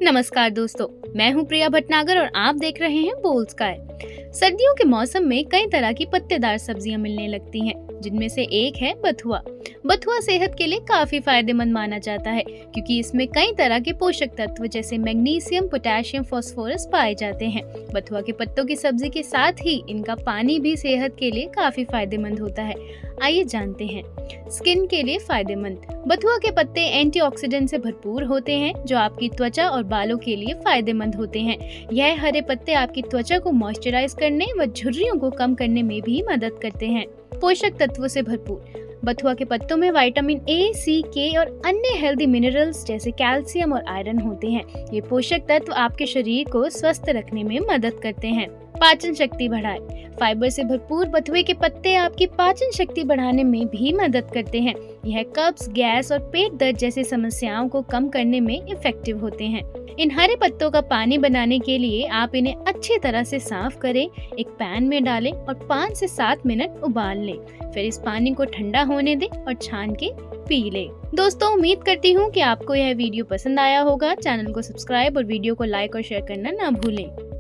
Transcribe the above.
नमस्कार दोस्तों, मैं हूं प्रिया भटनागर और आप देख रहे हैं बोल्डस्की। सर्दियों के मौसम में कई तरह की पत्तेदार सब्जियां मिलने लगती हैं, जिनमें से एक है बथुआ। बथुआ सेहत के लिए काफी फायदेमंद माना जाता है क्योंकि इसमें कई तरह के पोषक तत्व जैसे मैग्नीशियम, पोटेशियम, फास्फोरस पाए जाते हैं। बथुआ के पत्तों की सब्जी के साथ ही इनका पानी भी सेहत के लिए काफी फायदेमंद होता है। आइए जानते हैं। स्किन के लिए फायदेमंद। बथुआ के पत्ते एंटीऑक्सीडेंट से भरपूर होते हैं जो आपकी त्वचा और बालों के लिए फायदेमंद होते हैं। यह हरे पत्ते आपकी त्वचा को मॉइस्चराइज करने व झुर्रियों को कम करने में भी मदद करते हैं। पोषक तत्वों से भरपूर। बथुआ के पत्तों में विटामिन ए, सी, के और अन्य हेल्दी मिनरल्स जैसे कैल्शियम और आयरन होते हैं। ये पोषक तत्व आपके शरीर को स्वस्थ रखने में मदद करते हैं। पाचन शक्ति बढ़ाए। फाइबर से भरपूर बथुए के पत्ते आपकी पाचन शक्ति बढ़ाने में भी मदद करते हैं। यह कब्ज, गैस और पेट दर्द जैसी समस्याओं को कम करने में इफेक्टिव होते हैं। इन हरे पत्तों का पानी बनाने के लिए आप इन्हें अच्छी तरह से साफ करें, एक पैन में डालें और 5 से 7 मिनट उबाल लें। फिर इस पानी को ठंडा होने दें और छान के पी लें। दोस्तों, उम्मीद करती हूँ कि आपको यह वीडियो पसंद आया होगा। चैनल को सब्सक्राइब और वीडियो को लाइक और शेयर करना ना भूलें।